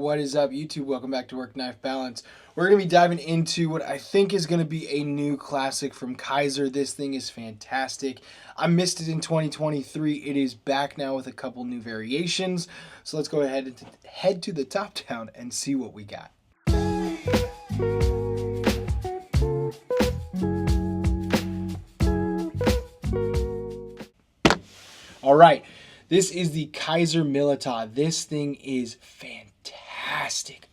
What is up, YouTube? Welcome back to Work Knife Balance. We're going to be diving into what I think is going to be a new classic from Kizer. This thing is fantastic. I missed it in 2023. It is back now with a couple new variations. So let's go ahead and head to the top down and see what we got. All right, this is the Kizer Militaw. This thing is fantastic.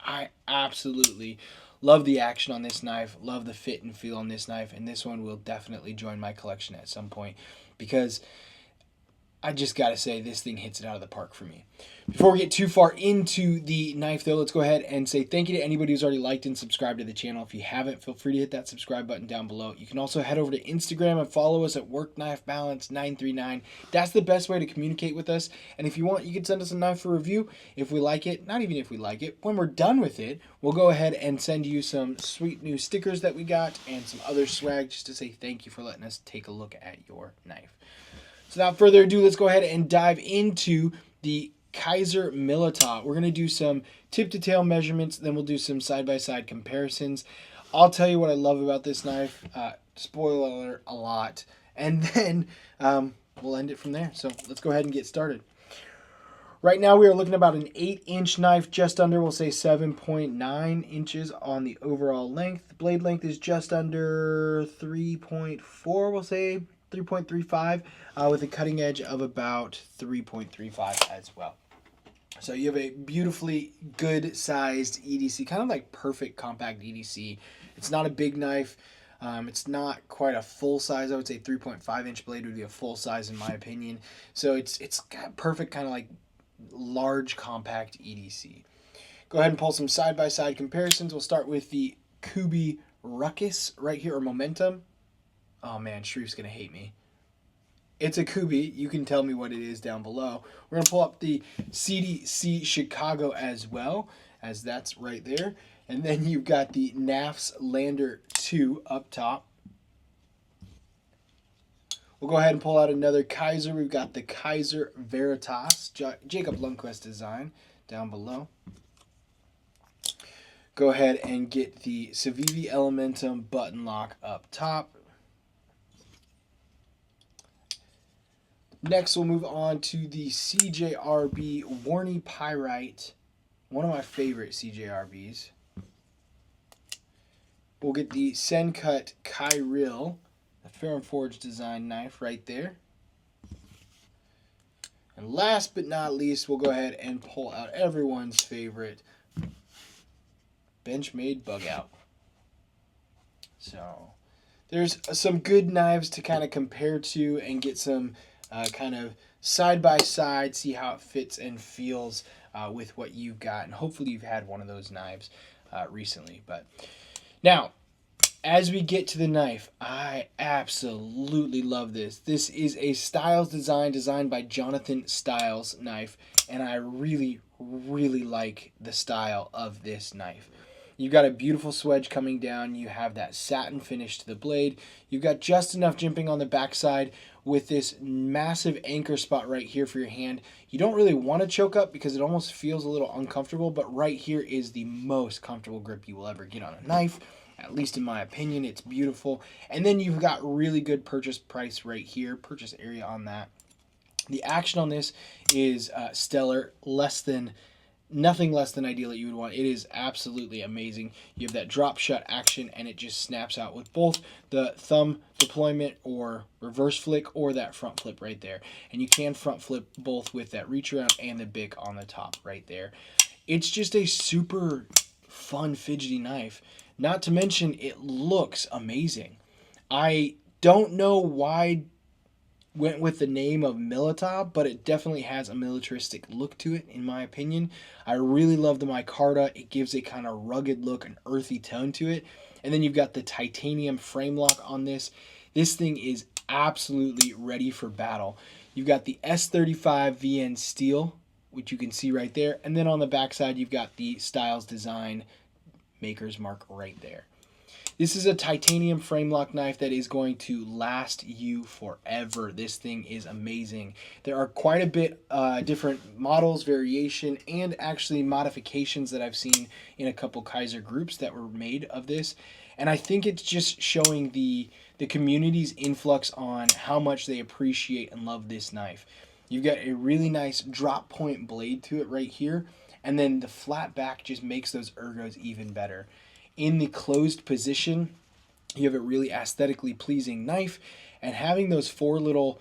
I absolutely love the action on this knife, love the fit and feel on this knife, and this one will definitely join my collection at some point because I just got to say this thing hits it out of the park for me. Before we get too far into the knife, though, let's go ahead and say thank you to anybody who's already liked and subscribed to the channel. If you haven't, feel free to hit that subscribe button down below. You can also head over to Instagram and follow us at WorkKnifeBalance939. That's the best way to communicate with us. And if you want, you can send us a knife for review. If we like it, not even if we like it, when we're done with it, we'll go ahead and send you some sweet new stickers that we got and some other swag just to say thank you for letting us take a look at your knife. So without further ado, let's go ahead and dive into the Kizer Militaw. We're going to do some tip-to-tail measurements, then we'll do some side-by-side comparisons. I'll tell you what I love about this knife. Spoiler alert, a lot. And then we'll end it from there. So let's go ahead and get started. Right now we are looking at about an 8-inch knife, just under, we'll say 7.9 inches on the overall length. The blade length is just under 3.4, we'll say 3.35, with a cutting edge of about 3.35 as well. So you have a beautifully good sized EDC, kind of like perfect compact EDC. It's not a big knife. It's not quite a full size. I would say 3.5-inch blade would be a full size in my opinion. So it's got perfect kind of like large compact EDC. Go ahead and pull some side-by-side comparisons. We'll start with the KOTY Ruckus right here, or Momentum. Oh man, Shreef's going to hate me. It's a KOTY. You can tell me what it is down below. We're going to pull up the CDC Chicago as well, as that's right there. And then you've got the NAFS Lander 2 up top. We'll go ahead and pull out another Kizer. We've got the Kizer Veritas, Jacob Lundquist design down below. Go ahead and get the Civivi Elementum button lock up top. Next, we'll move on to the CJRB Warney Pyrite, one of my favorite CJRBs. We'll get the Sencut Kyril, a Ferrum Forge design knife right there. And last but not least, we'll go ahead and pull out everyone's favorite Benchmade Bug Out. So there's some good knives to kind of compare to and get some kind of side-by-side, see how it fits and feels with what you've got. And hopefully you've had one of those knives recently. But now, as we get to the knife, I absolutely love this. This is a Styles design designed by Jonathan Styles knife, and I really, really like the style of this knife. You've got a beautiful swedge coming down. You have that satin finish to the blade. You've got just enough jimping on the backside with this massive anchor spot right here for your hand. You don't really want to choke up because it almost feels a little uncomfortable, but right here is the most comfortable grip you will ever get on a knife. At least in my opinion, it's beautiful. And then you've got really good purchase price right here, purchase area on that. The action on this is stellar, nothing less than ideal that you would want. It is absolutely amazing. You have that drop shut action and it just snaps out with both the thumb deployment or reverse flick or that front flip right there. And you can front flip both with that reach around and the bic on the top right there. It's just a super fun fidgety knife. Not to mention it looks amazing. I don't know why went with the name of Militaw, but it definitely has a militaristic look to it, in my opinion. I really love the micarta. It gives a kind of rugged look, an earthy tone to it. And then you've got the titanium frame lock on this. This thing is absolutely ready for battle. You've got the S35 VN steel, which you can see right there. And then on the backside, you've got the Styles Design Maker's Mark right there. This is a titanium frame lock knife that is going to last you forever. This thing is amazing. There are quite a bit different models, variation, and actually modifications that I've seen in a couple Kizer groups that were made of this. And I think it's just showing the community's influx on how much they appreciate and love this knife. You've got a really nice drop point blade to it right here, and then the flat back just makes those ergos even better. In the closed position, you have a really aesthetically pleasing knife, and having those 4 little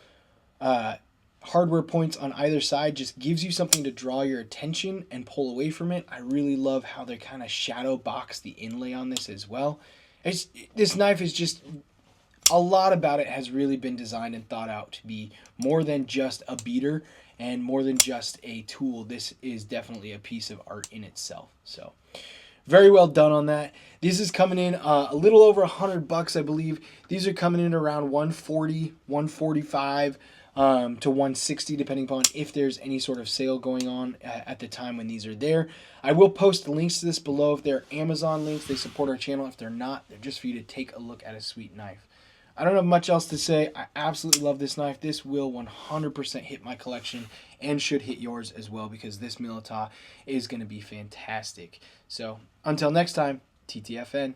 hardware points on either side just gives you something to draw your attention and pull away from it. I really love how they kind of shadow box the inlay on this as well. This knife is just, a lot about it has really been designed and thought out to be more than just a beater and more than just a tool. This is definitely a piece of art in itself. So very well done on that. This is coming in a little over $100, I believe. These are coming in around 140, 145 to 160, depending upon if there's any sort of sale going on at the time when these are there. I will post links to this below. If they're Amazon links, they support our channel. If they're not, they're just for you to take a look at a sweet knife. I don't have much else to say. I absolutely love this knife. This will 100% hit my collection and should hit yours as well, because this Militaw is going to be fantastic. So until next time, TTFN.